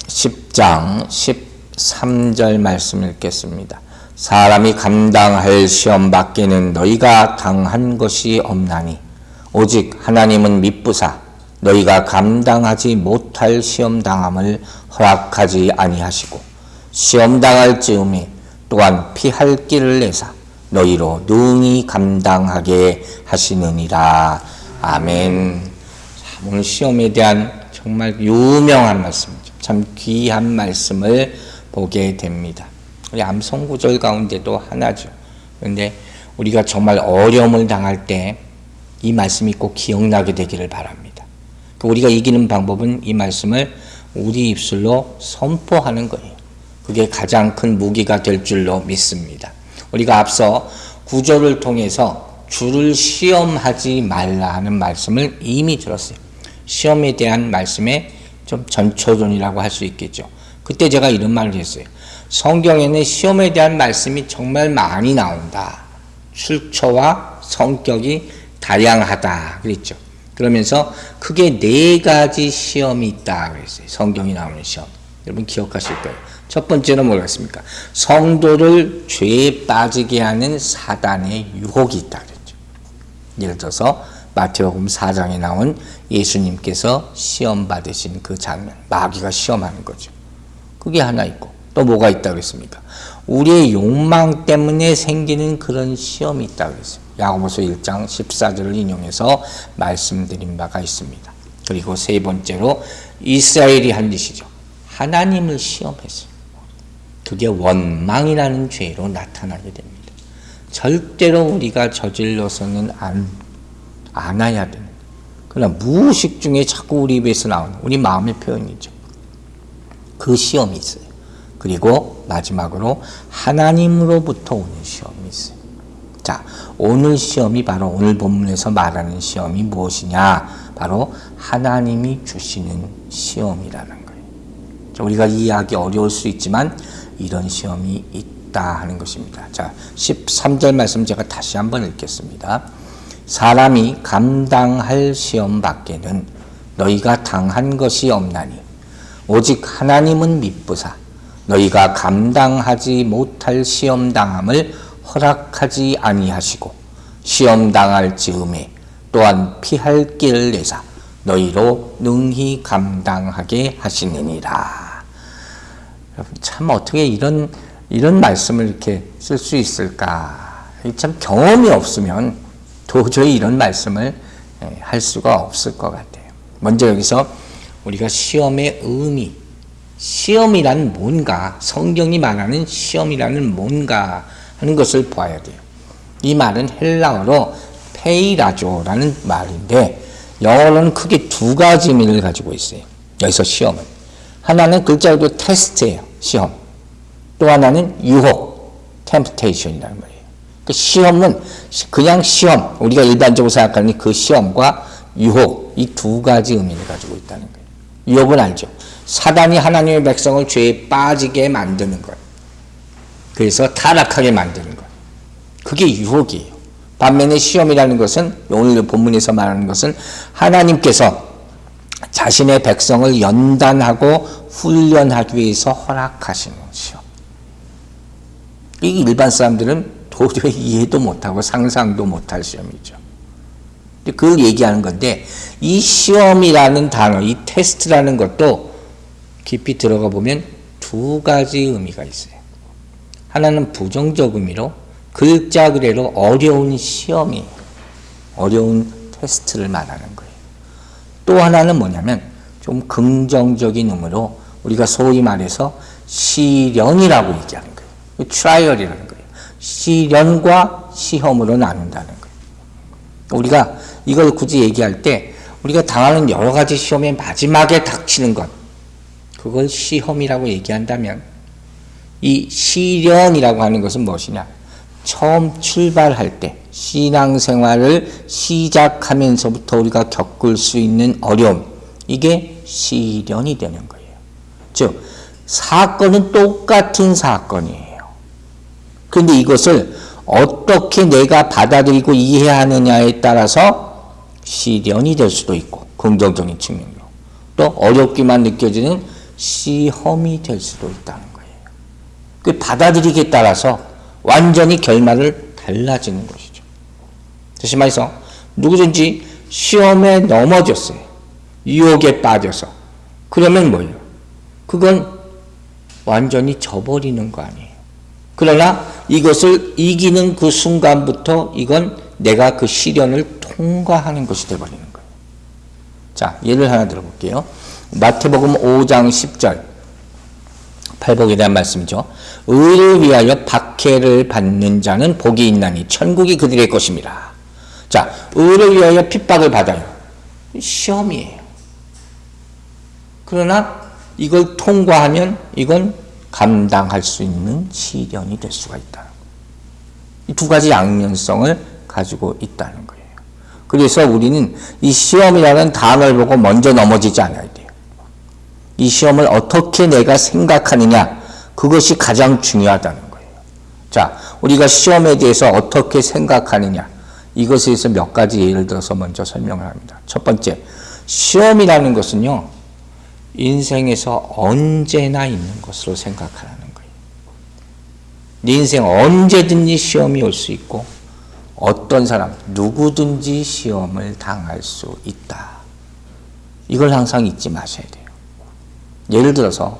10장 13절 말씀 읽겠습니다. 사람이 감당할 시험 밖에는 너희가 당한 것이 없나니 오직 하나님은 미쁘사 너희가 감당하지 못할 시험 당함을 허락하지 아니하시고 시험 당할 즈음에 또한 피할 길을 내사 너희로 능히 감당하게 하시느니라. 아멘. 오늘 시험에 대한 정말 유명한 말씀이죠. 참 귀한 말씀을 보게 됩니다. 우리 암송구절 가운데도 하나죠. 그런데 우리가 정말 어려움을 당할 때 이 말씀이 꼭 기억나게 되기를 바랍니다. 우리가 이기는 방법은 이 말씀을 우리 입술로 선포하는 거예요. 그게 가장 큰 무기가 될 줄로 믿습니다. 우리가 앞서 구절을 통해서 주를 시험하지 말라 하는 말씀을 이미 들었어요. 시험에 대한 말씀의 좀 전초전이라고 할 수 있겠죠. 그때 제가 이런 말을 했어요. 성경에는 시험에 대한 말씀이 정말 많이 나온다. 출처와 성격이 다양하다 그랬죠. 그러면서 크게 4가지 시험이 있다 그랬어요. 성경이 나오는 시험. 여러분 기억하실 거예요. 첫 번째는 뭐겠습니까? 성도를 죄에 빠지게 하는 사단의 유혹이 있다 그랬죠. 예를 들어서 마태복음 4장에 나온 예수님께서 시험 받으신 그 장면, 마귀가 시험하는 거죠. 그게 하나 있고 또 뭐가 있다 그랬습니까? 우리의 욕망 때문에 생기는 그런 시험이 있다 그랬어요. 야고보서 1장 14절을 인용해서 말씀드린 바가 있습니다. 그리고 세 번째로 이스라엘이 한 짓이죠. 하나님을 시험했어요. 그게 원망이라는 죄로 나타나게 됩니다. 절대로 우리가 저질러서는 안아야 되는, 그러나 무의식 중에 자꾸 우리 입에서 나오는 우리 마음의 표현이죠. 그 시험이 있어요. 그리고 마지막으로 하나님으로부터 오는 시험이 있어요. 자, 오늘 시험이 바로 오늘 본문에서 말하는 시험이 무엇이냐? 바로 하나님이 주시는 시험이라는 거예요. 자, 우리가 이해하기 어려울 수 있지만 이런 시험이 있다 하는 것입니다. 자, 13절 말씀 제가 다시 한번 읽겠습니다. 사람이 감당할 시험 밖에는 너희가 당한 것이 없나니 오직 하나님은 미쁘사 너희가 감당하지 못할 시험 당함을 허락하지 아니하시고 시험 당할 즈음에 또한 피할 길을 내사 너희로 능히 감당하게 하시느니라. 여러분 참 어떻게 이런 말씀을 이렇게 쓸 수 있을까? 참 경험이 없으면 도저히 이런 말씀을 할 수가 없을 것 같아요. 먼저 여기서 우리가 시험의 의미, 시험이란 뭔가, 성경이 말하는 시험이라는 뭔가 하는 것을 봐야 돼요. 이 말은 헬라어로 페이라조라는 말인데 영어로는 크게 2가지 의미를 가지고 있어요. 여기서 시험은. 하나는 글자로 테스트예요. 시험. 또 하나는 유혹, temptation이라는 말이에요. 그 시험은 그냥 시험, 우리가 일반적으로 생각하는 그 시험과 유혹, 이 2가지 의미를 가지고 있다는 거예요. 유혹은 알죠. 사단이 하나님의 백성을 죄에 빠지게 만드는 것. 그래서 타락하게 만드는 것. 그게 유혹이에요. 반면에 시험이라는 것은 오늘 본문에서 말하는 것은 하나님께서 자신의 백성을 연단하고 훈련하기 위해서 허락하시는 시험. 이 일반 사람들은 도저히 이해도 못하고 상상도 못할 시험이죠. 그걸 얘기하는 건데 이 시험이라는 단어, 이 테스트라는 것도 깊이 들어가 보면 2가지 의미가 있어요. 하나는 부정적 의미로 글자 그대로 어려운 시험이에요. 어려운 테스트를 말하는 거예요. 또 하나는 뭐냐면 좀 긍정적인 의미로 우리가 소위 말해서 시련이라고 얘기하는 거예요. 트라이얼이라는 거예요. 시련과 시험으로 나눈다는 거예요. 우리가 이걸 굳이 얘기할 때 우리가 당하는 여러 가지 시험의 마지막에 닥치는 것, 그걸 시험이라고 얘기한다면 이 시련이라고 하는 것은 무엇이냐? 처음 출발할 때 신앙생활을 시작하면서부터 우리가 겪을 수 있는 어려움, 이게 시련이 되는 거예요. 즉 사건은 똑같은 사건이에요. 그런데 이것을 어떻게 내가 받아들이고 이해하느냐에 따라서 시련이 될 수도 있고 긍정적인 측면으로 또 어렵기만 느껴지는 시험이 될 수도 있다는 거예요. 그 받아들이기에 따라서 완전히 결말을 달라지는 것이죠. 다시 말해서 누구든지 시험에 넘어졌어요. 유혹에 빠져서. 그러면 뭐예요? 그건 완전히 져버리는 거 아니에요. 그러나 이것을 이기는 그 순간부터 이건 내가 그 시련을 통과하는 것이 되어버리는 거예요. 자, 예를 하나 들어볼게요. 마태복음 5장 10절 팔복에 대한 말씀이죠. 의를 위하여 박해를 받는 자는 복이 있나니 천국이 그들의 것입니다. 자, 의를 위하여 핍박을 받아요. 시험이에요. 그러나 이걸 통과하면 이건 감당할 수 있는 시련이 될 수가 있다. 이 두 가지 양면성을 가지고 있다는 거예요. 그래서 우리는 이 시험이라는 단어를 보고 먼저 넘어지지 않아야 돼요. 이 시험을 어떻게 내가 생각하느냐, 그것이 가장 중요하다는 거예요. 자, 우리가 시험에 대해서 어떻게 생각하느냐, 이것에 대해서 몇 가지 예를 들어서 먼저 설명을 합니다. 첫 번째, 시험이라는 것은요, 인생에서 언제나 있는 것으로 생각하라는 거예요. 네 인생 언제든지 시험이 올 수 있고 어떤 사람, 누구든지 시험을 당할 수 있다. 이걸 항상 잊지 마셔야 돼요. 예를 들어서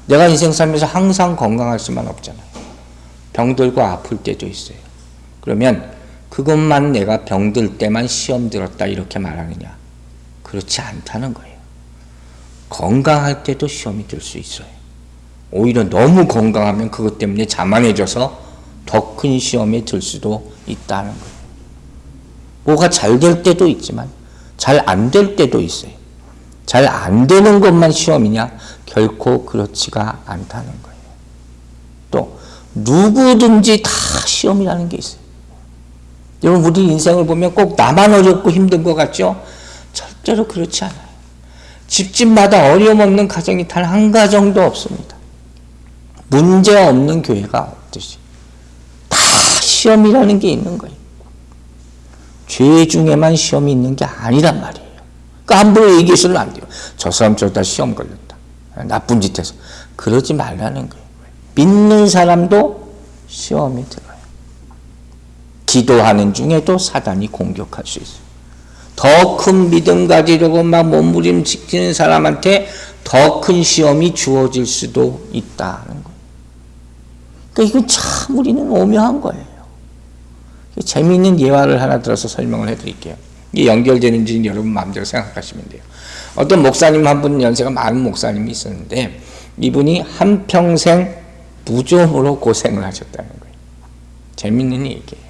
내가 인생 살면서 항상 건강할 수만 없잖아요. 병들고 아플 때도 있어요. 그러면 그것만 내가 병들 때만 시험 들었다 이렇게 말하느냐? 그렇지 않다는 거예요. 건강할 때도 시험이 들 수 있어요. 오히려 너무 건강하면 그것 때문에 자만해져서 더 큰 시험에 들 수도 있다는 거예요. 뭐가 잘 될 때도 있지만 잘 안 될 때도 있어요. 잘 안 되는 것만 시험이냐? 결코 그렇지가 않다는 거예요. 또 누구든지 다 시험이라는 게 있어요. 여러분, 우리 인생을 보면 꼭 나만 어렵고 힘든 것 같죠? 절대로 그렇지 않아요. 집집마다 어려움 없는 가정이 단 한 가정도 없습니다. 문제 없는 교회가 없듯이 다 시험이라는 게 있는 거예요. 죄 중에만 시험이 있는 게 아니란 말이에요. 그러니까 함부로 얘기해서는 안 돼요. 저 사람 저다 시험 걸렸다. 나쁜 짓 해서. 그러지 말라는 거예요. 믿는 사람도 시험이 들어요. 기도하는 중에도 사단이 공격할 수 있어요. 더 큰 믿음 가지려고 막 몸부림치는 사람한테 더 큰 시험이 주어질 수도 있다는 거예요. 그러니까 이건 참 우리는 오묘한 거예요. 재미있는 예화를 하나 들어서 설명을 해드릴게요. 이게 연결되는지는 여러분 마음대로 생각하시면 돼요. 어떤 목사님 한 분, 연세가 많은 목사님이 있었는데 이분이 한평생 무좀으로 고생을 하셨다는 거예요. 재미있는 얘기예요.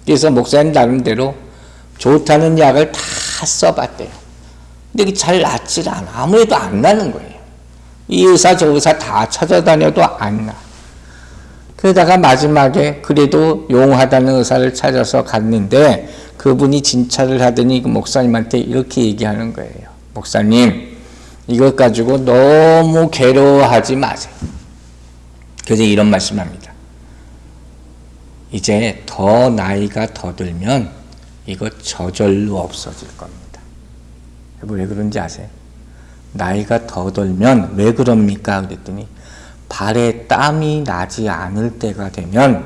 그래서 목사님 나름대로 좋다는 약을 다 써봤대요. 근데 그게 잘 낫질 않아. 아무래도 안 나는 거예요. 이 의사 저 의사 다 찾아다녀도 안 나. 그러다가 마지막에 그래도 용하다는 의사를 찾아서 갔는데 그분이 진찰을 하더니 그 목사님한테 이렇게 얘기하는 거예요. 목사님, 이것 가지고 너무 괴로워하지 마세요. 그래서 이런 말씀을 합니다. 이제 더 나이가 더 들면 이거 저절로 없어질 겁니다. 왜 그런지 아세요? 나이가 더 들면 왜 그럽니까? 그랬더니 발에 땀이 나지 않을 때가 되면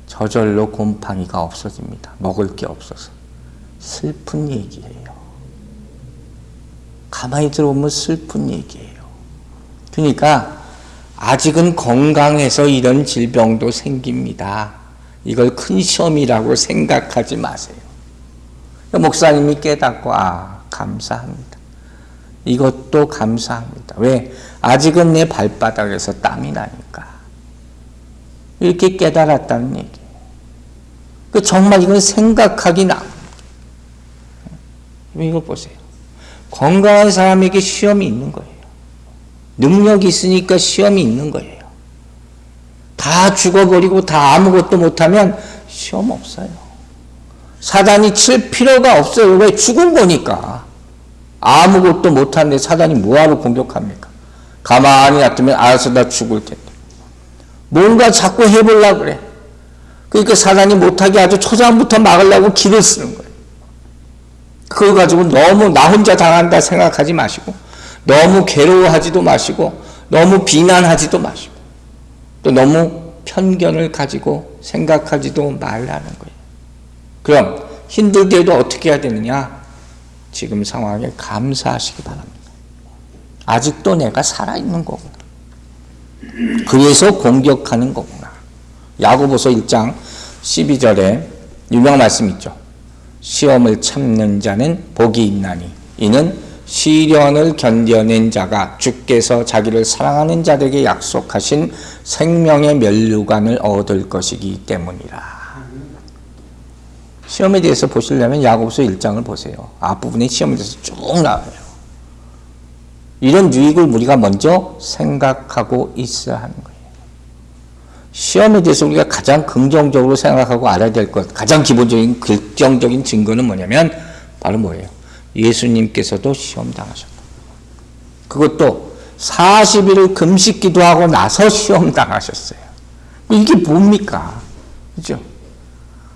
저절로 곰팡이가 없어집니다. 먹을 게 없어서. 슬픈 얘기예요. 가만히 들어보면 슬픈 얘기예요. 그러니까 아직은 건강해서 이런 질병도 생깁니다. 이걸 큰 시험이라고 생각하지 마세요. 목사님이 깨닫고 감사합니다. 이것도 감사합니다. 왜? 아직은 내 발바닥에서 땀이 나니까. 이렇게 깨달았다는 얘기예요. 정말 이건 생각하기 나옵니다. 이거 보세요. 건강한 사람에게 시험이 있는 거예요. 능력이 있으니까 시험이 있는 거예요. 다 죽어버리고 다 아무것도 못하면 시험 없어요. 사단이 칠 필요가 없어요. 왜? 죽은 거니까. 아무것도 못하는데 사단이 뭐하러 공격합니까? 가만히 놔두면 알아서 다 죽을 텐데. 뭔가 자꾸 해보려고 그래. 그러니까 사단이 못하게 아주 초장부터 막으려고 길을 쓰는 거예요. 그거 가지고 너무 나 혼자 당한다 생각하지 마시고 너무 괴로워하지도 마시고 너무 비난하지도 마시고 또 너무 편견을 가지고 생각하지도 말라는 거예요. 그럼 힘들 때도 어떻게 해야 되느냐? 지금 상황에 감사하시기 바랍니다. 아직도 내가 살아있는 거구나. 그래서 공격하는 거구나. 야고보서 1장 12절에 유명한 말씀 있죠. 시험을 참는 자는 복이 있나니 이는 시련을 견뎌낸 자가 주께서 자기를 사랑하는 자들에게 약속하신 생명의 면류관을 얻을 것이기 때문이라. 시험에 대해서 보시려면 야고보서 1장을 보세요. 앞부분에 시험에 대해서 쭉 나와요. 이런 유익을 우리가 먼저 생각하고 있어야 하는 거예요. 시험에 대해서 우리가 가장 긍정적으로 생각하고 알아야 될 것, 가장 기본적인 결정적인 증거는 뭐냐면 바로 뭐예요? 예수님께서도 시험 당하셨다. 그것도 40일을 금식 기도하고 나서 시험 당하셨어요. 이게 뭡니까? 그죠?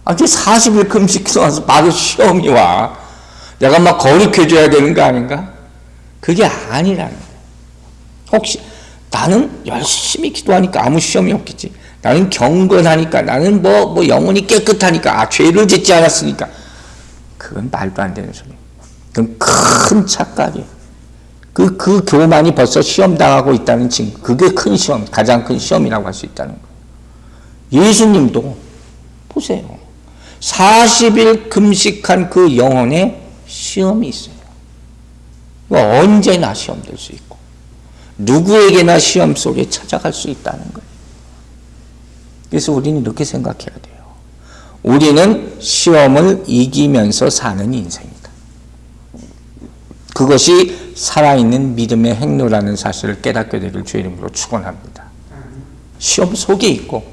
아니 40일 금식 기도하면서 바로 시험이 와. 내가 막 거룩해져야 되는 거 아닌가? 그게 아니라는 거예요. 혹시 나는 열심히 기도하니까 아무 시험이 없겠지. 나는 경건하니까, 나는 뭐 영혼이 깨끗하니까, 죄를 짓지 않았으니까. 그건 말도 안 되는 소리예요. 그건 큰 착각이에요. 그 교만이 벌써 시험 당하고 있다는 증거. 그게 큰 시험, 가장 큰 시험이라고 할 수 있다는 거예요. 예수님도 보세요. 40일 금식한 그 영혼에 시험이 있어요. 언제나 시험 될 수 있고 누구에게나 시험 속에 찾아갈 수 있다는 거예요. 그래서 우리는 이렇게 생각해야 돼요. 우리는 시험을 이기면서 사는 인생이다. 그것이 살아있는 믿음의 행로라는 사실을 깨닫게 되길 주의 이름으로 축원합니다. 시험 속에 있고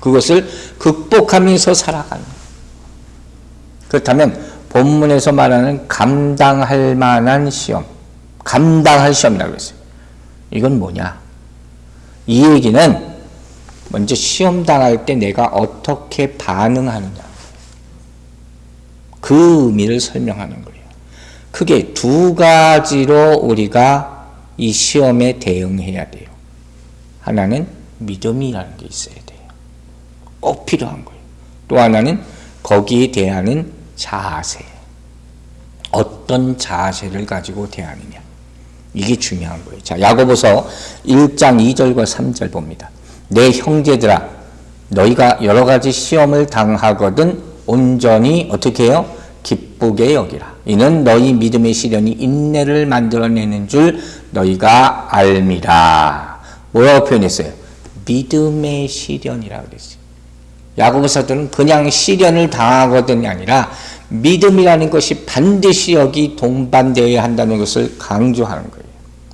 그것을 극복하면서 살아가는 거예요. 그렇다면 본문에서 말하는 감당할 만한 시험, 감당할 시험이라고 했어요. 이건 뭐냐? 이 얘기는 먼저 시험 당할 때 내가 어떻게 반응하느냐, 그 의미를 설명하는 거예요. 크게 두 가지로 우리가 이 시험에 대응해야 돼요. 하나는 믿음이라는 게 있어야 돼요. 꼭 필요한 거예요. 또 하나는 거기에 대하는 자세. 어떤 자세를 가지고 대하느냐. 이게 중요한 거예요. 자, 야고보서 1장 2절과 3절 봅니다. 내 형제들아, 너희가 여러 가지 시험을 당하거든 온전히 어떻게 해요? 기쁘게 여기라. 이는 너희 믿음의 시련이 인내를 만들어내는 줄 너희가 알미라. 뭐라고 표현했어요? 믿음의 시련이라고 그랬어요. 야고보서들은 그냥 시련을 당하거든이 아니라 믿음이라는 것이 반드시 여기 동반되어야 한다는 것을 강조하는 거예요.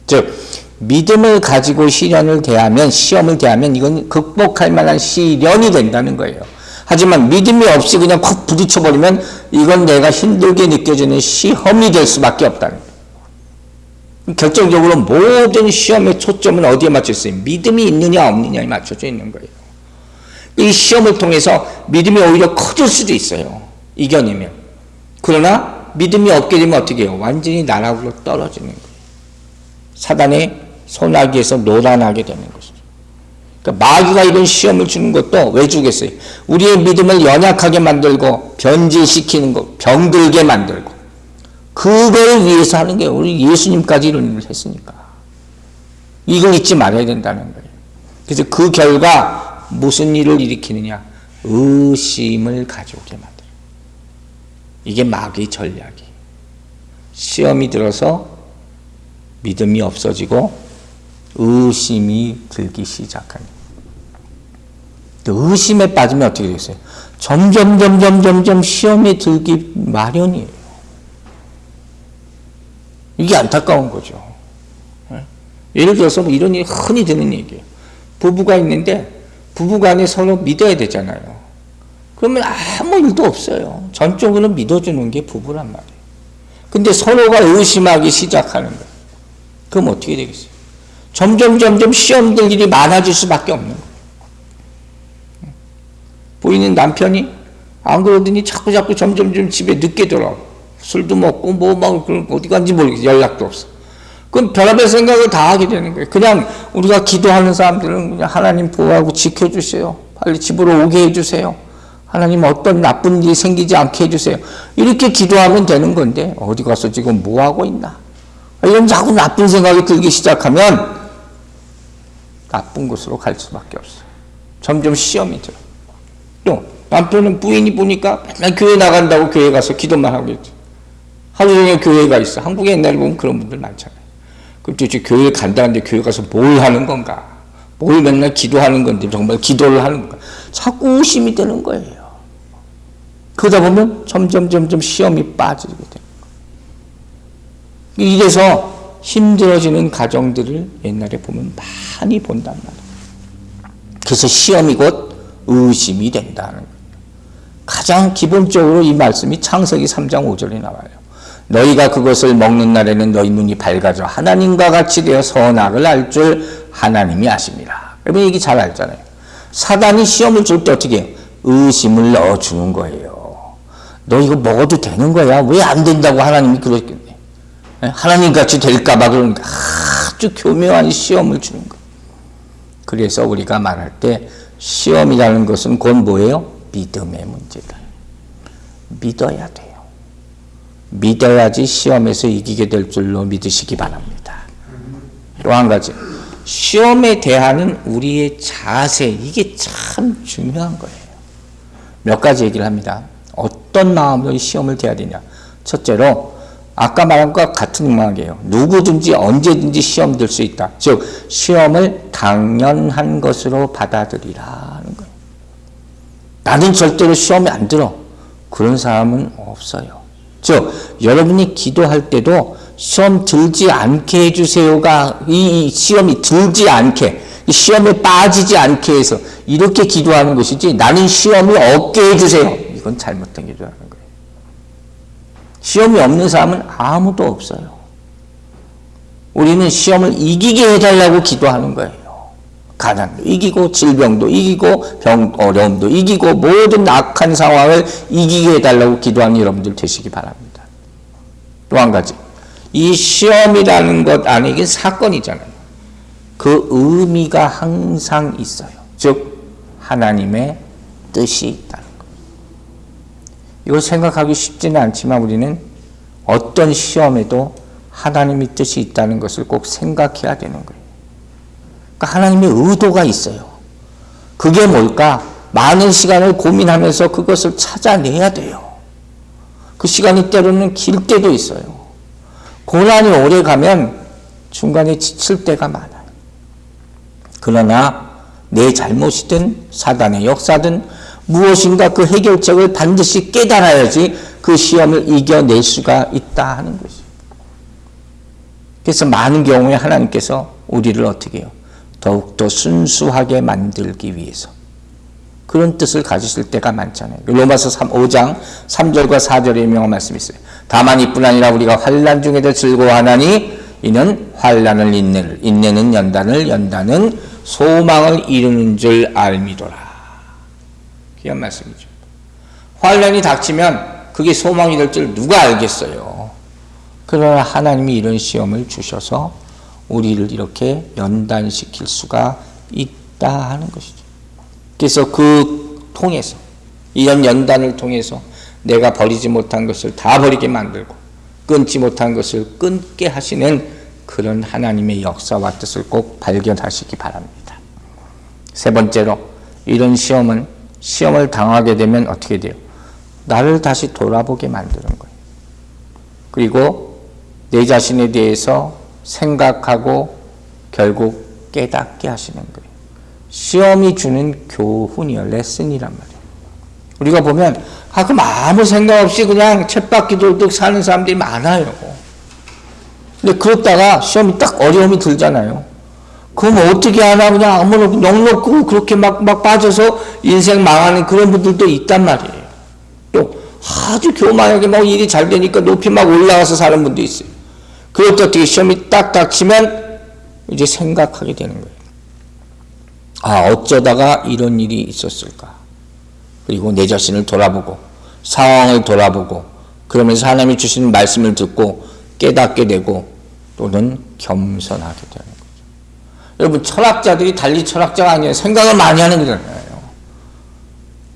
즉 믿음을 가지고 시련을 대하면, 시험을 대하면 이건 극복할 만한 시련이 된다는 거예요. 하지만 믿음이 없이 그냥 콕 부딪혀버리면 이건 내가 힘들게 느껴지는 시험이 될 수밖에 없다는 거예요. 결정적으로 모든 시험의 초점은 어디에 맞춰 있어요? 믿음이 있느냐 없느냐에 맞춰져 있는 거예요. 이 시험을 통해서 믿음이 오히려 커질 수도 있어요. 이겨내면. 그러나 믿음이 없게 되면 어떻게 해요? 완전히 나락으로 떨어지는 거예요. 사단의 소나기에서 노란하게 되는 것이죠. 그러니까 마귀가 이런 시험을 주는 것도 왜 주겠어요? 우리의 믿음을 연약하게 만들고 변질시키는 거, 병들게 만들고 그걸 위해서 하는 게 우리 예수님까지 이런 일을 했으니까 이걸 잊지 말아야 된다는 거예요. 그래서 그 결과 무슨 일을 일으키느냐? 의심을 가져오게 만들어요. 이게 마귀의 전략이에요. 시험이 들어서 믿음이 없어지고 의심이 들기 시작합니다. 의심에 빠지면 어떻게 되겠어요? 점점 시험에 들기 마련이에요. 이게 안타까운 거죠. 예를 들어서 뭐 이런 일이 흔히 드는 얘기예요. 부부가 있는데 부부간에 서로 믿어야 되잖아요. 그러면 아무 일도 없어요. 전적으로 믿어주는 게 부부란 말이에요. 근데 서로가 의심하기 시작하는 거예요. 그럼 어떻게 되겠어요? 점점 시험 들 일이 많아질 수밖에 없는 거예요. 보이는 남편이 안 그러더니 자꾸 점점 집에 늦게 돌아오고 술도 먹고 뭐 막 어디 간지 모르겠어요. 연락도 없어. 그건 별의별 생각을 다 하게 되는 거예요. 그냥 우리가 기도하는 사람들은 그냥 하나님 보호하고 지켜주세요. 빨리 집으로 오게 해주세요. 하나님 어떤 나쁜 일이 생기지 않게 해주세요. 이렇게 기도하면 되는 건데 어디 가서 지금 뭐 하고 있나? 이런 자꾸 나쁜 생각이 들기 시작하면 나쁜 곳으로 갈 수밖에 없어요. 점점 시험이 들어요. 또 남편은 부인이 보니까 맨날 교회 나간다고 교회 가서 기도만 하겠죠. 하루 종일 교회가 있어. 한국에 옛날에 보면 그런 분들 많잖아요. 그럼 도대체 교회 간다는데 교회 가서 뭘 하는 건가? 뭘 맨날 기도하는 건데 정말 기도를 하는 건가? 자꾸 의심이 되는 거예요. 그러다 보면 점점 시험이 빠지게 돼요. 이래서 힘들어지는 가정들을 옛날에 보면 많이 본단 말이에요. 그래서 시험이 곧 의심이 된다는 거예요. 가장 기본적으로 이 말씀이 창세기 3장 5절에 나와요. 너희가 그것을 먹는 날에는 너희 눈이 밝아져 하나님과 같이 되어 선악을 알 줄 하나님이 아십니다. 여러분 얘기 잘 알잖아요. 사단이 시험을 줄 때 어떻게 해요? 의심을 넣어주는 거예요. 너 이거 먹어도 되는 거야? 왜 안 된다고 하나님이 그러겠네. 하나님 같이 될까봐 그러니까 아주 교묘한 시험을 주는 거예요. 그래서 우리가 말할 때 시험이라는 것은 곧 뭐예요? 믿음의 문제다. 믿어야 돼요. 믿어야지 시험에서 이기게 될 줄로 믿으시기 바랍니다. 또 한 가지, 시험에 대하는 우리의 자세, 이게 참 중요한 거예요. 몇 가지 얘기를 합니다. 어떤 마음으로 시험을 대해야 되냐. 첫째로 아까 말한 것과 같은 맥락이에요. 누구든지 언제든지 시험 들 수 있다. 즉 시험을 당연한 것으로 받아들이라는 거예요. 나는 절대로 시험에 안 들어. 그런 사람은 없어요. 즉 여러분이 기도할 때도 시험 들지 않게 해주세요가 이 시험이 들지 않게, 시험에 빠지지 않게 해서 이렇게 기도하는 것이지 나는 시험이 없게 해주세요. 이건 잘못된 기도하는 거예요. 시험이 없는 사람은 아무도 없어요. 우리는 시험을 이기게 해달라고 기도하는 거예요. 가난도 이기고 질병도 이기고 어려움도 이기고 모든 악한 상황을 이기게 해달라고 기도하는 여러분들 되시기 바랍니다. 또 한 가지, 이 시험이라는 것 안에 이게 사건이잖아요. 그 의미가 항상 있어요. 즉 하나님의 뜻이 있다는 것. 이걸 생각하기 쉽지는 않지만 우리는 어떤 시험에도 하나님의 뜻이 있다는 것을 꼭 생각해야 되는 거예요. 그러니까 하나님의 의도가 있어요. 그게 뭘까? 많은 시간을 고민하면서 그것을 찾아내야 돼요. 그 시간이 때로는 길 때도 있어요. 고난이 오래 가면 중간에 지칠 때가 많아요. 그러나 내 잘못이든 사단의 역사든 무엇인가 그 해결책을 반드시 깨달아야지 그 시험을 이겨낼 수가 있다 하는 것이에요. 그래서 많은 경우에 하나님께서 우리를 어떻게 해요? 더욱더 순수하게 만들기 위해서 그런 뜻을 가지실 때가 많잖아요. 로마서 5장 3절과 4절에 유명한 말씀이 있어요. 다만 이뿐 아니라 우리가 환난 중에도 즐거워하나니 이는 환난을 인내는 연단은 소망을 이루는 줄 알미도라. 귀한 말씀이죠. 환난이 닥치면 그게 소망이 될 줄 누가 알겠어요. 그러나 하나님이 이런 시험을 주셔서 우리를 이렇게 연단시킬 수가 있다 하는 것이죠. 그래서 그 통해서 이런 연단을 통해서 내가 버리지 못한 것을 다 버리게 만들고 끊지 못한 것을 끊게 하시는 그런 하나님의 역사와 뜻을 꼭 발견하시기 바랍니다. 세 번째로 이런 시험을 당하게 되면 어떻게 돼요? 나를 다시 돌아보게 만드는 거예요. 그리고 내 자신에 대해서 생각하고 결국 깨닫게 하시는 거예요. 시험이 주는 교훈이요, 레슨이란 말이에요. 우리가 보면 가끔 아무 생각 없이 그냥 쳇바퀴 돌듯 사는 사람들이 많아요. 근데 그러다가 시험이 딱 어려움이 들잖아요. 그럼 어떻게 하나 그냥 아무나 넉넉고 그렇게 막 빠져서 인생 망하는 그런 분들도 있단 말이에요. 또 아주 교만하게 막 일이 잘 되니까 높이 막 올라가서 사는 분도 있어요. 그럴 때 어떻게 시험이 딱 닥치면 이제 생각하게 되는 거예요. 아, 어쩌다가 이런 일이 있었을까? 그리고 내 자신을 돌아보고 상황을 돌아보고 그러면서 하나님이 주시는 말씀을 듣고 깨닫게 되고 또는 겸손하게 되는 거죠. 여러분, 철학자들이 달리 철학자가 아니에요. 생각을 많이 하는 거잖아요.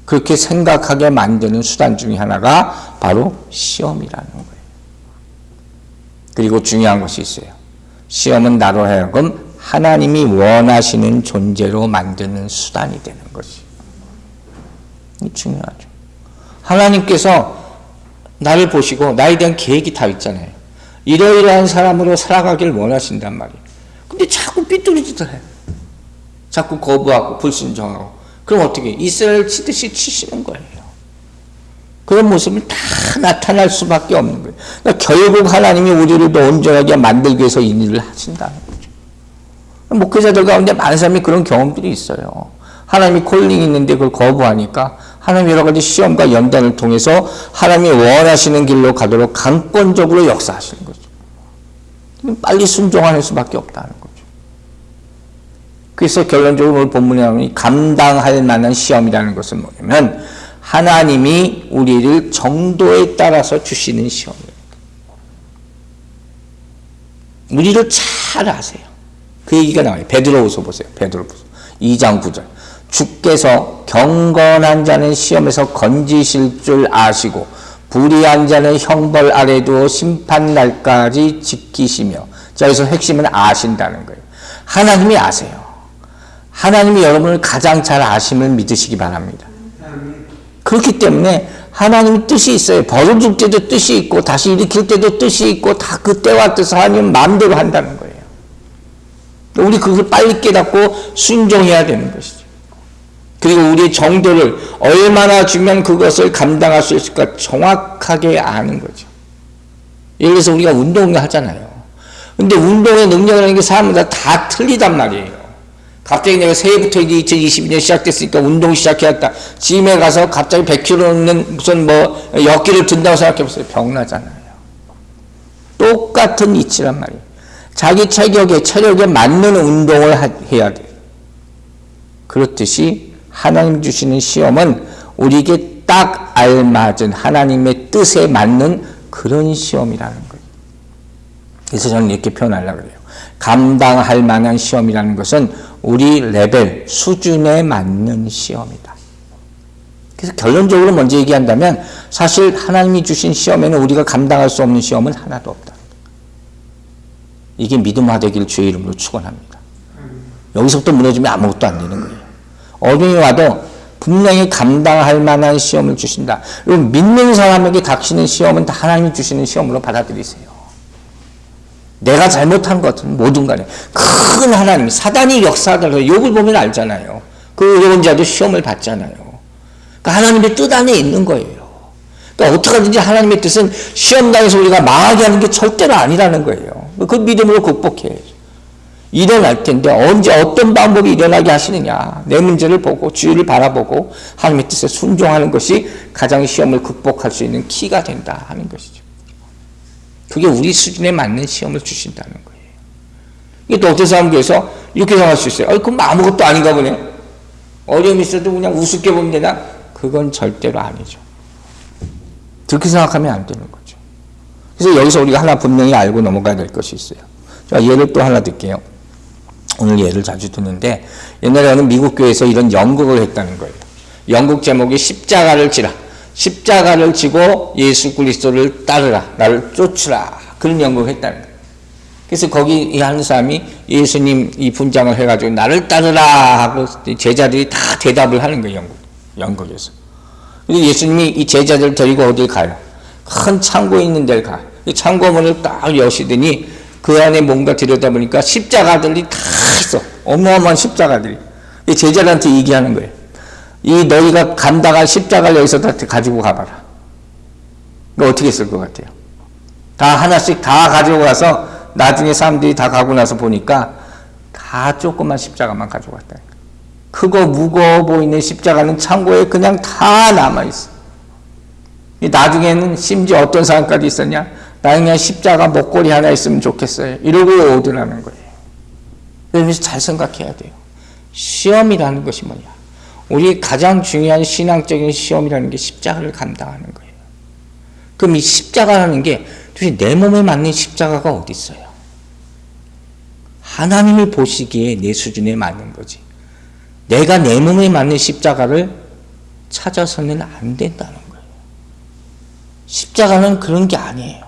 그렇게 생각하게 만드는 수단 중에 하나가 바로 시험이라는 거예요. 그리고 중요한 것이 있어요. 시험은 나로 하여금 하나님이 원하시는 존재로 만드는 수단이 되는 것이. 이게 중요하죠. 하나님께서 나를 보시고 나에 대한 계획이 다 있잖아요. 이러이러한 사람으로 살아가길 원하신단 말이에요. 근데 자꾸 삐뚤어지더라 해요. 자꾸 거부하고 불순종하고. 그럼 어떻게 이스라엘 치듯이 치시는 거예요. 그런 모습은 다 나타날 수밖에 없는 거예요. 그러니까 결국 하나님이 우리를 더 온전하게 만들기 위해서 이 일을 하신다는 거죠. 목회자들 가운데 많은 사람이 그런 경험들이 있어요. 하나님이 콜링이 있는데 그걸 거부하니까 하나님 여러 가지 시험과 연단을 통해서 하나님이 원하시는 길로 가도록 강권적으로 역사하시는 거죠. 빨리 순종하는 수밖에 없다는 거죠. 그래서 결론적으로 오늘 본문에 나오는 감당할 만한 시험이라는 것은 뭐냐면 하나님이 우리를 정도에 따라서 주시는 시험이에요. 우리를 잘 아세요. 그 얘기가 나와요. 베드로후서 보세요. 베드로후서 2장 9절. 주께서 경건한 자는 시험에서 건지실 줄 아시고 불의한 자는 형벌 아래 두어 심판날까지 지키시며. 자, 여기서 핵심은 아신다는 거예요. 하나님이 아세요. 하나님이 여러분을 가장 잘 아심을 믿으시기 바랍니다. 그렇기 때문에 하나님의 뜻이 있어요. 벌을 줄 때도 뜻이 있고 다시 일으킬 때도 뜻이 있고 다 그 때와 뜻을 하나님은 마음대로 한다는 거예요. 우리 그걸 빨리 깨닫고 순종해야 되는 것이죠. 그리고 우리의 정도를 얼마나 주면 그것을 감당할 수 있을까 정확하게 아는 거죠. 예를 들어서 우리가 운동을 하잖아요. 근데 운동의 능력이라는 게 사람마다 다 틀리단 말이에요. 갑자기 내가 새해부터 이제 2022년 시작됐으니까 운동 시작해야겠다. 짐에 가서 갑자기 100kg는 무슨 역기를 든다고 생각해보세요. 병나잖아요. 똑같은 이치란 말이에요. 자기 체력에 맞는 운동을 해야 돼요. 그렇듯이 하나님 주시는 시험은 우리에게 딱 알맞은 하나님의 뜻에 맞는 그런 시험이라는 거예요. 그래서 저는 이렇게 표현하려고 그래요. 감당할 만한 시험이라는 것은 우리 레벨, 수준에 맞는 시험이다. 그래서 결론적으로 먼저 얘기한다면 사실 하나님이 주신 시험에는 우리가 감당할 수 없는 시험은 하나도 없다. 이게 믿음화되기를 주의 이름으로 축원합니다. 여기서부터 무너지면 아무것도 안 되는 거예요. 어둠이 와도 분명히 감당할 만한 시험을 주신다. 여러분, 믿는 사람에게 닥치는 시험은 다 하나님이 주시는 시험으로 받아들이세요. 내가 잘못한 것은 뭐든 간에 큰 하나님, 사단이 역사하더라도 욥을 보면 알잖아요. 그 어려운 자도 시험을 받잖아요. 그러니까 하나님의 뜻 안에 있는 거예요. 그러니까 어떻게 하든지 하나님의 뜻은 시험당해서 우리가 망하게 하는 게 절대로 아니라는 거예요. 그 믿음으로 극복해야죠. 일어날 텐데 언제 어떤 방법이 일어나게 하시느냐. 내 문제를 보고 주의를 바라보고 하나님의 뜻에 순종하는 것이 가장 시험을 극복할 수 있는 키가 된다 하는 것이죠. 그게 우리 수준에 맞는 시험을 주신다는 거예요. 이게 또 어떤 사람께서 이렇게 생각할 수 있어요. 그럼 아무것도 아닌가 보네. 어려움이 있어도 그냥 우습게 보면 되나? 그건 절대로 아니죠. 그렇게 생각하면 안 되는 거죠. 그래서 여기서 우리가 하나 분명히 알고 넘어가야 될 것이 있어요. 자, 예를 또 하나 들게요. 오늘 예를 자주 듣는데 옛날에 어느 미국 교회에서 이런 연극을 했다는 거예요. 연극 제목이 십자가를 지라. 십자가를 지고 예수 그리스도를 따르라. 나를 쫓으라. 그런 연극을 했다는 거예요. 그래서 거기 한 사람이 예수님 이 분장을 해가지고 나를 따르라 하고 제자들이 다 대답을 하는 거예요. 연극에서. 그리고 예수님이 이 제자들을 데리고 어딜 가요? 큰 창고에 있는 데를 가. 창고 문을 딱 여시더니 그 안에 뭔가 들여다보니까 십자가들이 다 있어. 어마어마한 십자가들이. 이 제자들한테 얘기하는 거예요. 이 너희가 감당할 십자가를 여기서 다 가지고 가봐라. 이거 어떻게 쓸 것 같아요? 다 하나씩 다 가지고 가서 나중에 사람들이 다 가고 나서 보니까 다 조그만 십자가만 가지고 왔다. 크고 무거워 보이는 십자가는 창고에 그냥 다 남아있어. 나중에는 심지어 어떤 사람까지 있었냐? 나 그냥 십자가 목걸이 하나 있으면 좋겠어요. 이러고 오더라는 거예요. 그래서 잘 생각해야 돼요. 시험이라는 것이 뭐냐? 우리 가장 중요한 신앙적인 시험이라는 게 십자가를 감당하는 거예요. 그럼 이 십자가라는 게 도대체 내 몸에 맞는 십자가가 어디 있어요? 하나님이 보시기에 내 수준에 맞는 거지. 내가 내 몸에 맞는 십자가를 찾아서는 안 된다는 거예요. 십자가는 그런 게 아니에요.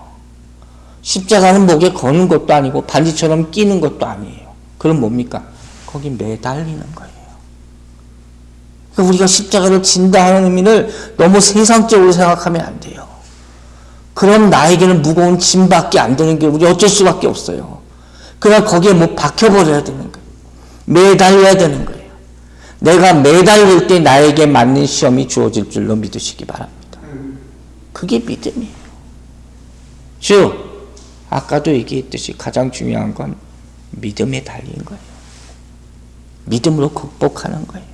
십자가는 목에 거는 것도 아니고 반지처럼 끼는 것도 아니에요. 그럼 뭡니까? 거기 매달리는 거예요. 그러니까 우리가 십자가를 진다 하는 의미를 너무 세상적으로 생각하면 안 돼요. 그럼 나에게는 무거운 짐밖에 안 되는 게 우리 어쩔 수밖에 없어요. 그러나 거기에 뭐 박혀버려야 되는 거예요. 매달려야 되는 거예요. 내가 매달릴 때 나에게 맞는 시험이 주어질 줄로 믿으시기 바랍니다. 그게 믿음이에요. 즉 아까도 얘기했듯이 가장 중요한 건 믿음에 달린 거예요. 믿음으로 극복하는 거예요.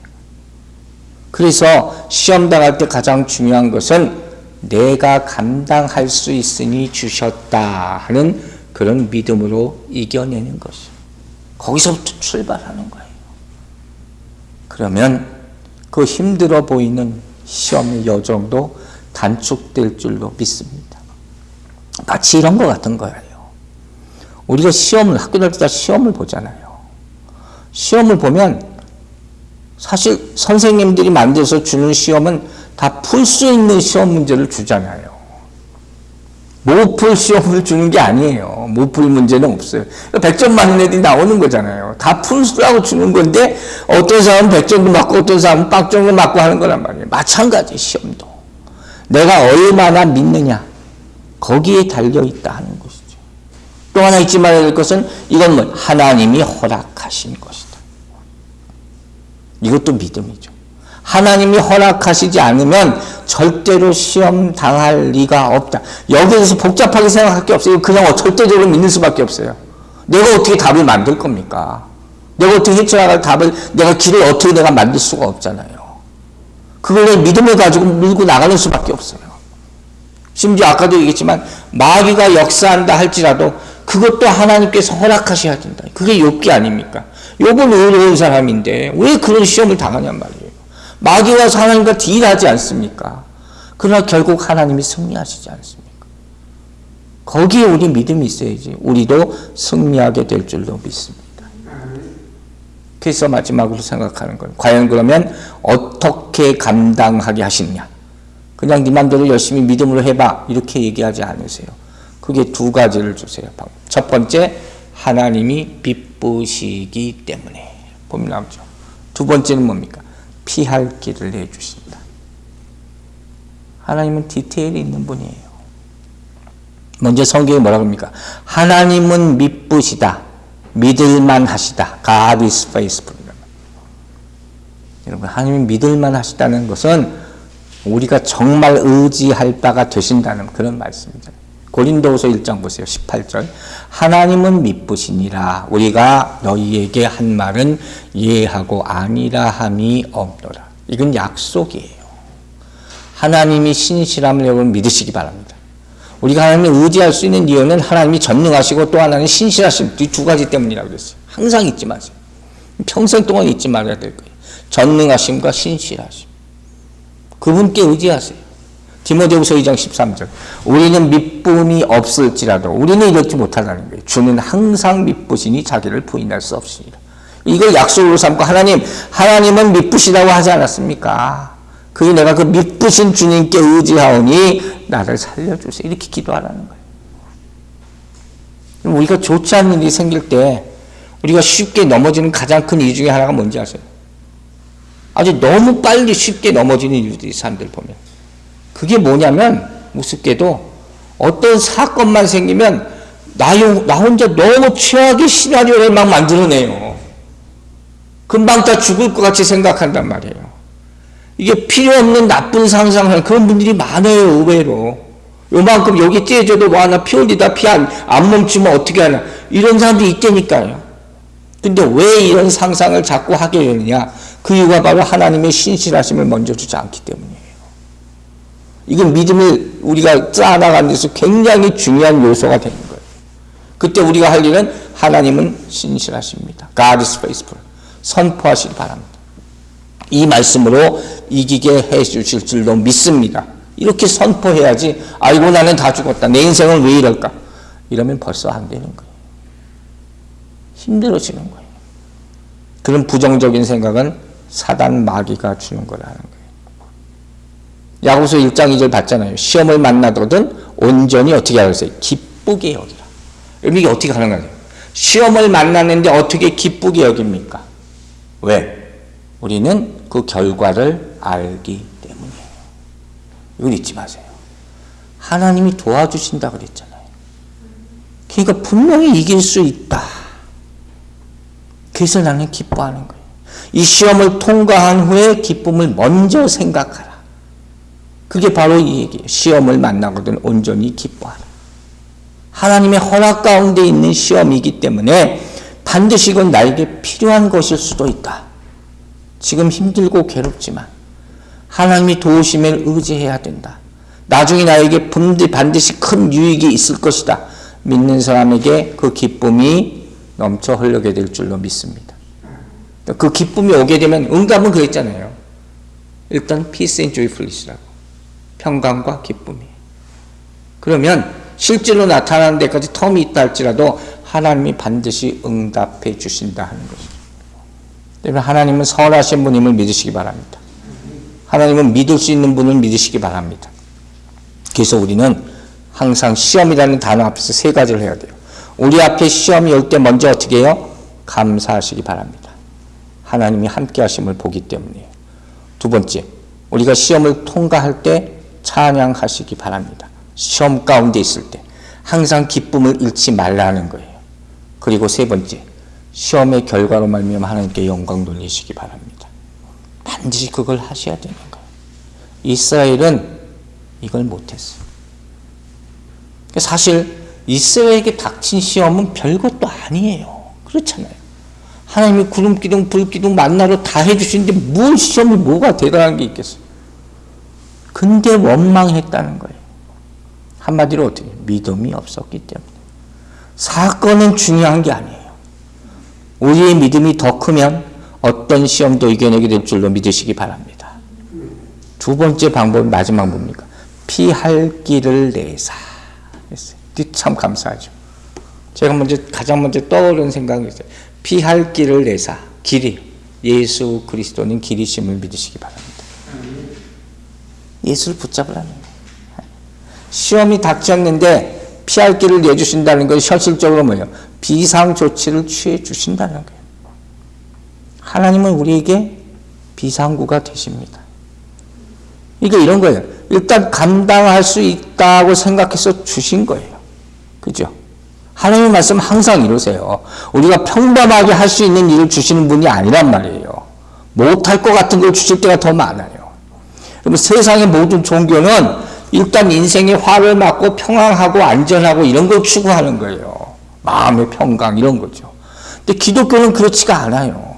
그래서 시험 당할 때 가장 중요한 것은 내가 감당할 수 있으니 주셨다 하는 그런 믿음으로 이겨내는 것이에요. 거기서부터 출발하는 거예요. 그러면 그 힘들어 보이는 시험의 여정도 단축될 줄로 믿습니다. 마치 이런 것 같은 거예요. 우리가 학교 다닐 때 시험을 보잖아요. 시험을 보면 사실 선생님들이 만들어서 주는 시험은 다 풀 수 있는 시험 문제를 주잖아요. 못 풀 시험을 주는 게 아니에요. 못 풀 문제는 없어요. 100점 맞는 애들이 나오는 거잖아요. 다 풀수라고 주는 건데 어떤 사람은 100점도 맞고 어떤 사람은 빵점도 맞고 하는 거란 말이에요. 마찬가지 시험도. 내가 얼마나 믿느냐 거기에 달려있다 하는 것이죠. 또 하나 잊지 말아야 될 것은 이건 뭐 하나님이 허락하신 것이다. 이것도 믿음이죠. 하나님이 허락하시지 않으면 절대로 시험 당할 리가 없다. 여기에서 복잡하게 생각할 게 없어요. 그냥 절대적으로 믿는 수밖에 없어요. 내가 어떻게 답을 만들 겁니까? 내가 어떻게 헤쳐나갈 답을, 내가 길을 어떻게 내가 만들 수가 없잖아요. 그걸 내 믿음을 가지고 밀고 나가는 수밖에 없어요. 심지어 아까도 얘기했지만 마귀가 역사한다 할지라도 그것도 하나님께서 허락하셔야 된다. 그게 욥기 아닙니까? 욥은 의로운 사람인데 왜 그런 시험을 당하냔 말이에요. 마귀와 하나님과 딜하지 않습니까? 그러나 결국 하나님이 승리하시지 않습니까? 거기에 우리 믿음이 있어야지 우리도 승리하게 될 줄로 믿습니다. 그래서 마지막으로 생각하는 건 과연 그러면 어떻게 감당하게 하시느냐? 그냥 네 맘대로 열심히 믿음으로 해봐 이렇게 얘기하지 않으세요. 그게 두 가지를 주세요. 첫 번째, 하나님이 기쁘시기 때문에 보면 나오죠. 두 번째는 뭡니까? 피할 길을 내주신다. 하나님은 디테일이 있는 분이에요. 먼저 성경이 뭐라고 합니까? 하나님은 미쁘시다. 믿을만 하시다. God is faithful. 여러분, 하나님이 믿을만 하시다는 것은 우리가 정말 의지할 바가 되신다는 그런 말씀이죠. 고린도후서 1장 보세요. 18절. 하나님은 미쁘시니라. 우리가 너희에게 한 말은 예하고 아니라 함이 없노라. 이건 약속이에요. 하나님이 신실함을 여러분 믿으시기 바랍니다. 우리가 하나님을 의지할 수 있는 이유는 하나님이 전능하시고 또 하나는 신실하심, 이 두 가지 때문이라고 그랬어요. 항상 잊지 마세요. 평생 동안 잊지 말아야 될 거예요. 전능하심과 신실하심. 그분께 의지하세요. 디모데후서 2장 13절. 우리는 미쁨이 없을지라도 우리는 이렇지 못하다는 거예요. 주는 항상 미쁘시니 자기를 부인할 수 없으니라. 이걸 약속으로 삼고 하나님은 미쁘시다고 하지 않았습니까? 그게 내가 그 미쁘신 주님께 의지하오니 나를 살려주세요. 이렇게 기도하라는 거예요. 우리가 좋지 않은 일이 생길 때 우리가 쉽게 넘어지는 가장 큰 이유 중에 하나가 뭔지 아세요? 아주 너무 빨리 쉽게 넘어지는 일들이 사람들 보면. 그게 뭐냐면 우습게도 어떤 사건만 생기면 나 혼자 너무 최악의 시나리오를 막 만들어내요. 금방 다 죽을 것 같이 생각한단 말이에요. 이게 필요 없는 나쁜 상상을 그런 분들이 많아요. 의외로. 요만큼 여기 찢어져도 와 나 피 흘리다 피 안 멈추면 어떻게 하나 이런 사람들이 있다니까요. 근데 왜 이런 상상을 자꾸 하게 되느냐? 그 이유가 바로 하나님의 신실하심을 먼저 주지 않기 때문이에요. 이건 믿음을 우리가 쌓아나가는 데서 굉장히 중요한 요소가 되는 거예요. 그때 우리가 할 일은 하나님은 신실하십니다. God is faithful. 선포하시기 바랍니다. 이 말씀으로 이기게 해주실 줄로 믿습니다. 이렇게 선포해야지 아이고 나는 다 죽었다. 내 인생은 왜 이럴까? 이러면 벌써 안 되는 거예요. 힘들어지는 거예요. 그런 부정적인 생각은 사단 마귀가 주는 거라는 거예요. 야고보서 1장 2절 봤잖아요. 시험을 만나거든 온전히 어떻게 하겠어요? 기쁘게 여기라. 여러분 이게 어떻게 가능하죠? 시험을 만났는데 어떻게 기쁘게 여깁니까? 왜? 우리는 그 결과를 알기 때문이에요. 이걸 잊지 마세요. 하나님이 도와주신다 그랬잖아요. 그러니까 분명히 이길 수 있다. 그래서 나는 기뻐하는 거예요. 이 시험을 통과한 후에 기쁨을 먼저 생각하라. 그게 바로 이 얘기예요. 시험을 만나거든 온전히 기뻐하라. 하나님의 허락 가운데 있는 시험이기 때문에 반드시 이건 나에게 필요한 것일 수도 있다. 지금 힘들고 괴롭지만 하나님이 도우심을 의지해야 된다. 나중에 나에게 반드시 큰 유익이 있을 것이다. 믿는 사람에게 그 기쁨이 넘쳐 흐르게 될 줄로 믿습니다. 그 기쁨이 오게 되면 응답은 그랬잖아요. 일단 peace and joyfulness라고. 평강과 기쁨이. 그러면 실제로 나타나는 데까지 텀이 있다 할지라도 하나님이 반드시 응답해 주신다 하는 것이죠. 때문에 하나님은 선하신 분임을 믿으시기 바랍니다. 하나님은 믿을 수 있는 분을 믿으시기 바랍니다. 그래서 우리는 항상 시험이라는 단어 앞에서 세 가지를 해야 돼요. 우리 앞에 시험이 올 때 먼저 어떻게 해요? 감사하시기 바랍니다. 하나님이 함께 하심을 보기 때문이에요. 두 번째, 우리가 시험을 통과할 때 찬양하시기 바랍니다. 시험 가운데 있을 때 항상 기쁨을 잃지 말라는 거예요. 그리고 세 번째, 시험의 결과로 말미암아 하나님께 영광 돌리시기 바랍니다. 반드시 그걸 하셔야 되는 거예요. 이스라엘은 이걸 못했어요. 사실 이스라엘에게 닥친 시험은 별것도 아니에요. 그렇잖아요. 하나님이 구름기둥 불기둥 만나러 다 해주시는데 뭘 시험이 뭐가 대단한 게 있겠어요. 근데 원망했다는 거예요. 한마디로 어떻게 믿음이 없었기 때문에. 사건은 중요한 게 아니에요. 우리의 믿음이 더 크면 어떤 시험도 이겨내게 될 줄로 믿으시기 바랍니다. 두 번째 방법은 마지막 뭡니까? 피할 길을 내사. 참 감사하죠. 제가 가장 먼저 떠오르는 생각이 있어요. 피할 길을 내사. 길이. 예수 그리스도는 길이심을 믿으시기 바랍니다. 예수를 붙잡으라는 거예요. 시험이 닥쳤는데 피할 길을 내주신다는 건 현실적으로 뭐예요? 비상조치를 취해 주신다는 거예요. 하나님은 우리에게 비상구가 되십니다. 이게 이런 거예요. 일단 감당할 수 있다고 생각해서 주신 거예요. 그죠? 하나님의 말씀 항상 이러세요. 우리가 평범하게 할 수 있는 일을 주시는 분이 아니란 말이에요. 못할 것 같은 걸 주실 때가 더 많아요. 그러면 세상의 모든 종교는 일단 인생의 화를 맞고 평안하고 안전하고 이런 걸 추구하는 거예요. 마음의 평강 이런 거죠. 근데 기독교는 그렇지가 않아요.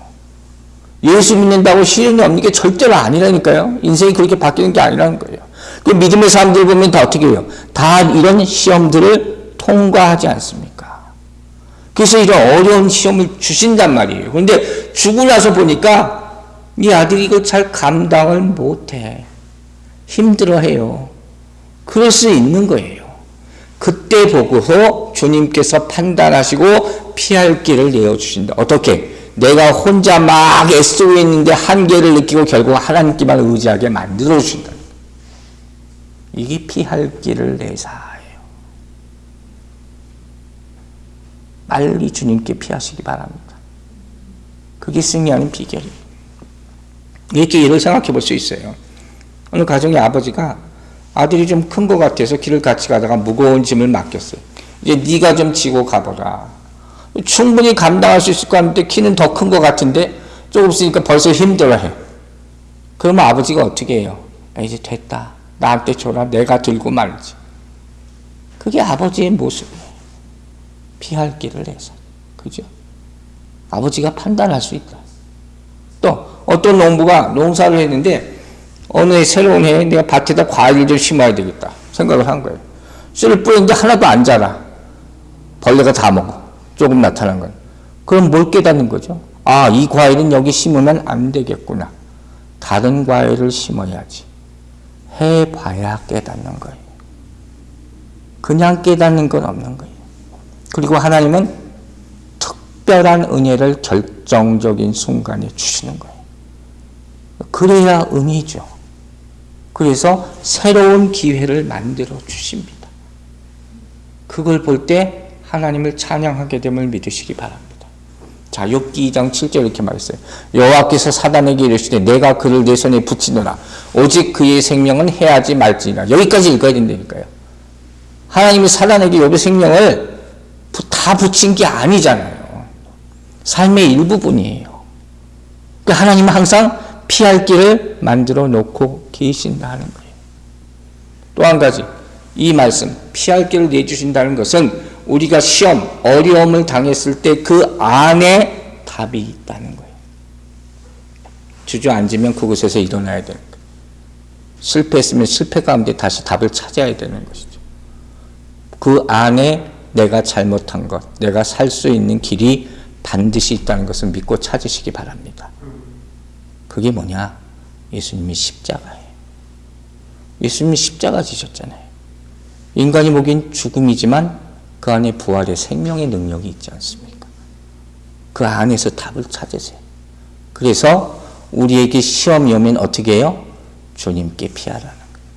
예수 믿는다고 시련이 없는 게 절대로 아니라니까요. 인생이 그렇게 바뀌는 게 아니라는 거예요. 그 믿음의 사람들 보면 다 어떻게 해요? 다 이런 시험들을 통과하지 않습니까? 그래서 이런 어려운 시험을 주신단 말이에요. 그런데 주고 나서 보니까 이 아들이 이거 잘 감당을 못해. 힘들어해요. 그럴 수 있는 거예요. 그때 보고서 주님께서 판단하시고 피할 길을 내어주신다. 어떻게? 내가 혼자 막 애쓰고 있는데 한계를 느끼고 결국 하나님께만 의지하게 만들어주신다. 이게 피할 길을 내사예요. 빨리 주님께 피하시기 바랍니다. 그게 승리하는 비결이에요. 이렇게 일을 생각해 볼 수 있어요. 어느 가정의 아버지가 아들이 좀 큰 것 같아서 길을 같이 가다가 무거운 짐을 맡겼어요. 이제 네가 좀 지고 가보라. 충분히 감당할 수 있을 것 같은데 키는 더 큰 것 같은데 조금 있으니까 벌써 힘들어해. 그러면 아버지가 어떻게 해요? 이제 됐다. 나한테 줘라. 내가 들고 말지. 그게 아버지의 모습이에요. 피할 길을 내서. 그죠? 아버지가 판단할 수 있다. 또 어떤 농부가 농사를 했는데 어느 해 새로운 해에 내가 밭에다 과일을 좀 심어야 되겠다 생각을 한 거예요. 씨를 뿌렸는데 하나도 안 자라. 벌레가 다 먹어. 조금 나타난 건. 그럼 뭘 깨닫는 거죠? 아, 이 과일은 여기 심으면 안 되겠구나. 다른 과일을 심어야지. 해봐야 깨닫는 거예요. 그냥 깨닫는 건 없는 거예요. 그리고 하나님은 특별한 은혜를 결정적인 순간에 주시는 거예요. 그래야 은혜죠. 그래서 새로운 기회를 만들어 주십니다. 그걸 볼 때 하나님을 찬양하게 됨을 믿으시기 바랍니다. 자, 욥기 2장 7절 이렇게 말했어요. 여호와께서 사단에게 이르시되 내가 그를 내 손에 붙이노라. 오직 그의 생명은 해하지 말지니라. 여기까지 읽어야 된다니까요. 하나님이 사단에게 욥의 생명을 다 붙인 게 아니잖아요. 삶의 일부분이에요. 그러니까 하나님은 항상 피할 길을 만들어 놓고 계신다는 거예요. 또 한 가지, 이 말씀, 피할 길을 내주신다는 것은 우리가 시험, 어려움을 당했을 때 그 안에 답이 있다는 거예요. 주저앉으면 그곳에서 일어나야 되는 거예요. 실패했으면 실패 가운데 다시 답을 찾아야 되는 것이죠. 그 안에 내가 잘못한 것, 내가 살 수 있는 길이 반드시 있다는 것을 믿고 찾으시기 바랍니다. 그게 뭐냐? 예수님이 십자가예요. 예수님이 십자가 지셨잖아요. 인간이 보기엔 죽음이지만 그 안에 부활의 생명의 능력이 있지 않습니까? 그 안에서 답을 찾으세요. 그래서 우리에게 시험이 오면 어떻게 해요? 주님께 피하라는 거예요.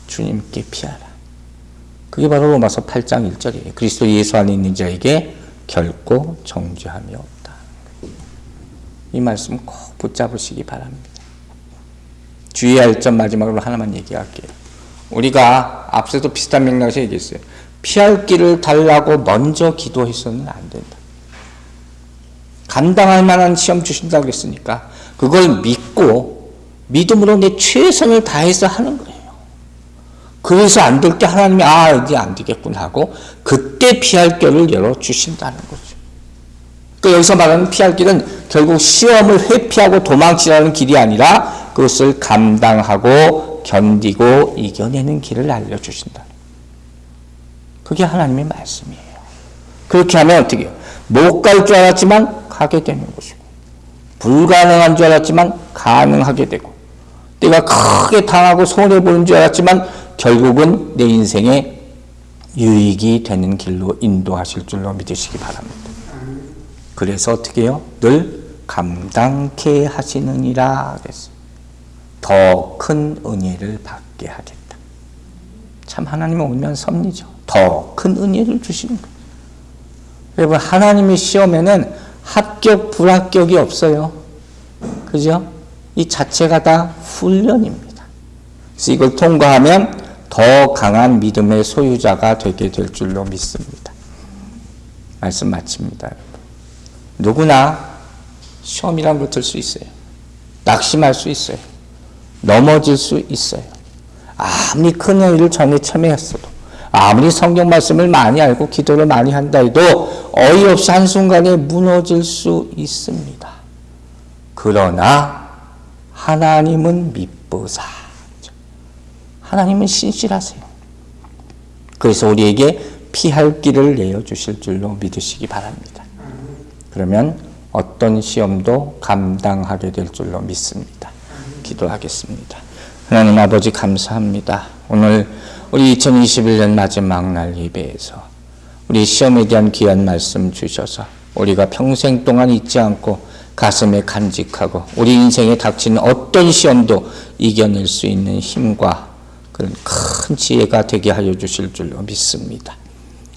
주님께 피하라. 그게 바로 로마서 8장 1절이에요. 그리스도 예수 안에 있는 자에게 결코 정죄함이 없다. 이 말씀 꼭 붙잡으시기 바랍니다. 주의할 점 마지막으로 하나만 얘기할게요. 우리가 앞서도 비슷한 맥락에서 얘기했어요. 피할 길을 달라고 먼저 기도해서는 안 된다. 감당할 만한 시험 주신다고 했으니까 그걸 믿고 믿음으로 내 최선을 다해서 하는 거예요. 그래서 안 될 때 하나님이 이제 안 되겠구나 하고 그때 피할 길을 열어주신다는 거죠. 그러니까 여기서 말하는 피할 길은 결국 시험을 회피하고 도망치라는 길이 아니라 그것을 감당하고 견디고 이겨내는 길을 알려주신다. 그게 하나님의 말씀이에요. 그렇게 하면 어떻게 해요? 못 갈 줄 알았지만 가게 되는 것이고 불가능한 줄 알았지만 가능하게 되고 내가 크게 당하고 손해보는 줄 알았지만 결국은 내 인생에 유익이 되는 길로 인도하실 줄로 믿으시기 바랍니다. 그래서 어떻게 해요? 늘 감당케 하시느니라 그랬어요. 더 큰 은혜를 받게 하겠다. 참 하나님은 오면 섭리죠. 더 큰 은혜를 주시는 거예요. 여러분 하나님의 시험에는 합격 불합격이 없어요. 그죠? 이 자체가 다 훈련입니다. 그래서 이걸 통과하면 더 강한 믿음의 소유자가 되게 될 줄로 믿습니다. 말씀 마칩니다. 여러분. 누구나 시험이란 걸 들 수 있어요. 낙심할 수 있어요. 넘어질 수 있어요. 아무리 큰 일을 전에 참여했어도 아무리 성경 말씀을 많이 알고 기도를 많이 한다 해도 어이없이 한순간에 무너질 수 있습니다. 그러나 하나님은 미쁘사. 하나님은 신실하세요. 그래서 우리에게 피할 길을 내어주실 줄로 믿으시기 바랍니다. 그러면 어떤 시험도 감당하게 될 줄로 믿습니다. 기도하겠습니다. 하나님 아버지 감사합니다. 오늘 우리 2021년 마지막 날 예배에서 우리 시험에 대한 귀한 말씀 주셔서 우리가 평생 동안 잊지 않고 가슴에 간직하고 우리 인생에 닥치는 어떤 시험도 이겨낼 수 있는 힘과 그런 큰 지혜가 되게 하여 주실 줄로 믿습니다.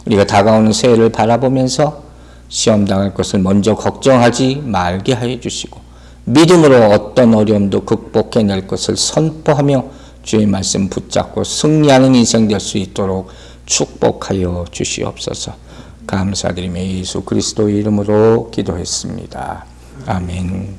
우리가 다가오는 새해를 바라보면서 시험 당할 것을 먼저 걱정하지 말게 하여 주시고 믿음으로 어떤 어려움도 극복해낼 것을 선포하며 주의 말씀 붙잡고 승리하는 인생 될 수 있도록 축복하여 주시옵소서. 감사드리며 예수 그리스도의 이름으로 기도했습니다. 아멘.